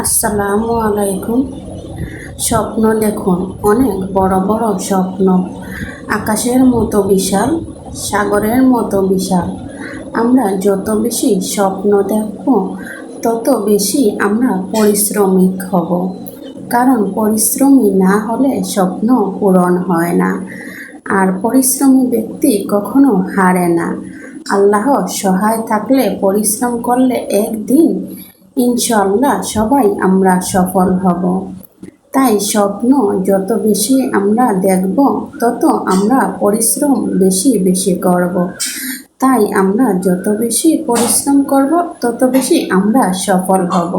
আসসালামু আলাইকুম। স্বপ্ন দেখুন, অনেক বড় বড় স্বপ্ন, আকাশের মতো বিশাল, সাগরের মতো বিশাল। আমরা যত বেশি স্বপ্ন দেখব তত বেশি আমরা পরিশ্রমিক হব, কারণ পরিশ্রমী না হলে স্বপ্ন পূরণ হয় না। আর পরিশ্রমী ব্যক্তি কখনো হারে না। আল্লাহ সহায় থাকলে, পরিশ্রম করলে একদিন ইনশাআল্লাহ সবাই আমরা সফল হব। তাই স্বপ্ন যত বেশি আমরা দেখব তত আমরা পরিশ্রম বেশি বেশি করব। তাই আমরা যত বেশি পরিশ্রম করব তত বেশি আমরা সফল হব।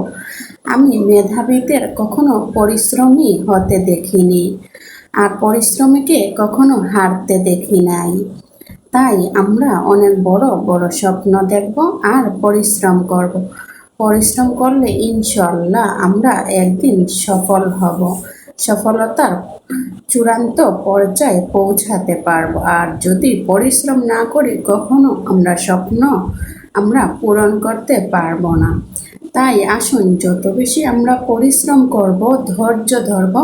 আমি মেধাবীদের কখনো পরিশ্রমী হতে দেখিনি, আর পরিশ্রমীকে কখনো হারতে দেখি নাই। তাই আমরা অনেক বড় বড় স্বপ্ন দেখব আর পরিশ্রম করব। পরিশ্রম করলে ইনশাআল্লাহ আমরা একদিন সফল হব, সফলতার চূড়ান্ত পর্যায়ে পৌঁছাতে পারব। আর যদি পরিশ্রম না করি কখনো আমরা স্বপ্ন পূরণ করতে পারবো না। তাই আসুন, যত বেশি আমরা পরিশ্রম করব, ধৈর্য ধরব,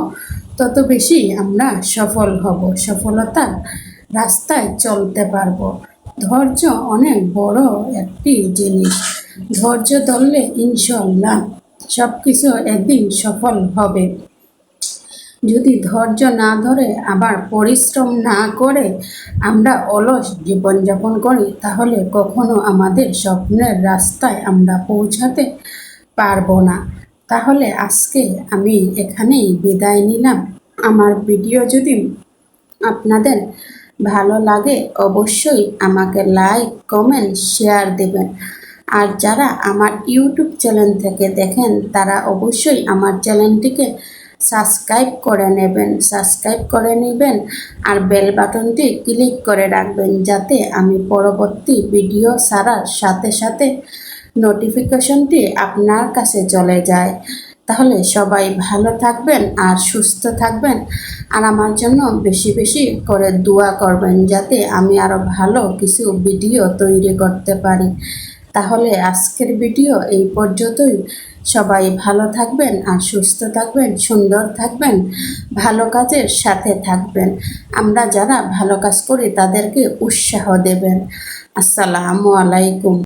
তত বেশি আমরা সফল হব, সফলতার রাস্তায় চলতে পারবো। ধৈর্য অনেক বড় একটি জিনিস। ধৈর্য ধরলে ইনশাআল্লাহ সব কিছু একদিন সফল হবে। যদি ধৈর্য না ধরে আবার পরিশ্রম না করে আমরা অলস জীবনযাপন করি, তাহলে কখনো আমাদের স্বপ্নের রাস্তায় আমরা পৌঁছাতে পারবো না। তাহলে আজকে আমি এখানেই বিদায় নিলাম। আমার ভিডিও যদি আপনাদের ভালো লাগে অবশ্যই আমাকে লাইক, কমেন্ট, শেয়ার দেবেন। আর যারা আমার ইউটিউব চ্যানেল থেকে দেখেন তারা অবশ্যই আমার চ্যানেলটিকে সাবস্ক্রাইব করে নেবেন আর বেল বাটনটি ক্লিক করে রাখবেন, যাতে আমি পরবর্তী ভিডিও ছাড়ার সাথে সাথে নোটিফিকেশনটি আপনার কাছে চলে যায়। তাহলে সবাই ভালো থাকবেন আর সুস্থ থাকবেন, আর আমার জন্য বেশি বেশি করে দোয়া করবেন, যাতে আমি আরও ভালো কিছু ভিডিও তৈরি করতে পারি। তাহলে আজকের ভিডিও এই পর্যন্তই। সবাই ভালো থাকবেন আর সুস্থ থাকবেন, সুন্দর থাকবেন, ভালো কাজের সাথে থাকবেন। আমরা যারা ভালো কাজ করি তাদেরকে উৎসাহ দেবেন। আসসালামু আলাইকুম।